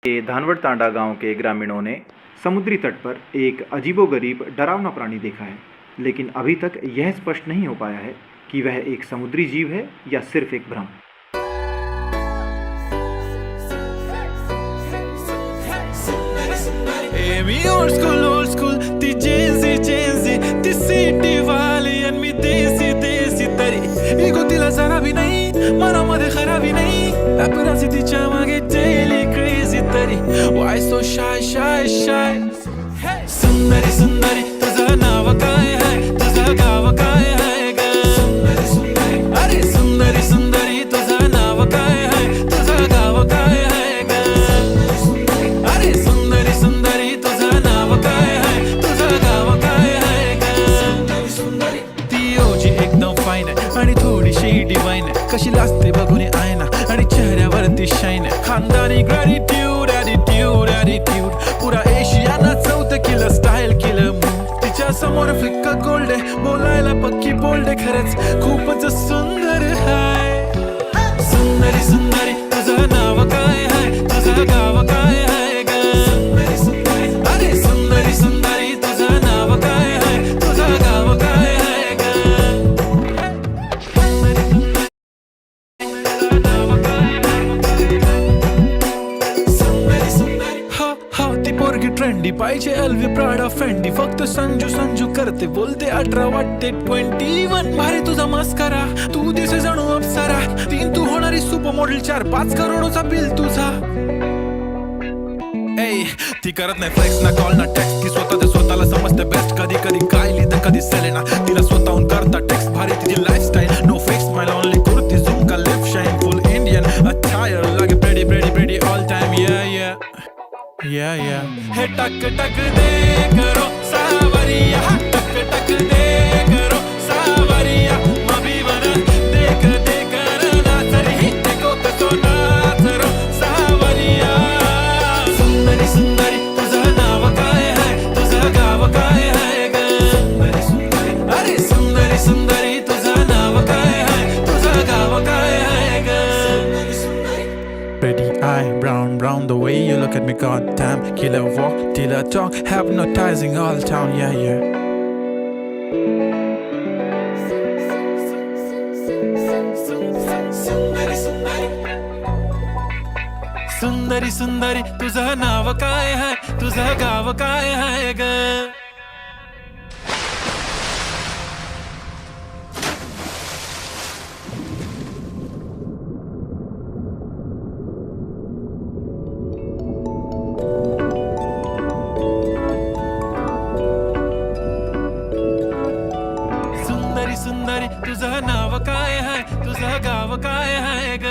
के धानवड तांडा गांव के ग्रामीणों ने समुद्री तट पर एक अजीबोगरीब डरावना प्राणी देखा है, लेकिन अभी तक यह स्पष्ट नहीं हो पाया है कि वह एक समुद्री जीव है या सिर्फ एक भ्रम। मी old school, ती चेंजी, ती सिटी वाली आणि मी देसी तरी इगो तिला जरा भी नाही, मनामध्ये खराबी नाही, अपराधी तिच्या मागे daily crazy तरी why so shy सुंदरी तुझं नाव काय आहे, तुझं गाव काय आहे ग अरे सुंदरी तुझं नाव काय आहे, तुझं गाव काय आहे ग अरे सुंदरी तुझं नाव काय आहे, तुझं गाव काय आहे ग ती ओजी एकदम फाईन आहे आणि थोडीशी डिवाइन आहे, कशी लाजते बघून आयना आणि चेहऱ्यावरती शाईन आहे, खानदानी ग्रॅटिट्यूड ॲटिट्यूड पुरा एशियाना चौथ किलं स्टाईल किलं मूव तिच्या समोर फिक्का गोल्ड आहे, बोलायला पक्की बोल्ड आहे, खरंच खूपच सुंदर आहे सुंदरी तुझं नाव काय आहे, तुझं गाव काय आहे ग अरे सुंदरी तुझं नाव काय आहे, तुझं गाव काय आहे ग हो ती पोरगी ट्रेंडी पाहिजे एलवी प्राडा फेंडी फक्त संजू करते बोलते 18 वाटते 21 भारी तुझा मस्करा तू दिसे जणू अप्सरा 3 तू होणारी सुपर मॉडेल 4-5 करोडचा बिल तुझा ती करत नाही फ्लेक्स ना कॉल ना टेक्स्ट ती स्वतःला समजते बेस्ट कधी कायली तर कधी सेलेना तिला स्वतःहून करता टेक्स्ट भारी तिची lifestyle no fix smile only kurti झूम का lip shine full Indian attire लागे pretty all time yeah हे टक दे करो सावरिया टक दे करो सावरिया मभी बना देख ना तरी देखो कसो नाच रो सावरिया सुंदरी तुझं नाव काय आहे, तुझं गाव काय आहे ग अरे सुंदरी तुझं नाव काय आहे, तुझं गाव काय आहे ग Pretty eye, brown, the way you look at me, goddamn. Killer walk, killer talk, hypnotizing all town, yeah. सुंदरी तुझं नाव काय आहे, तुझं गाव काय आहे ग सुंदरी तुझं नाव काय आहे, तुझं गाव काय आहे ग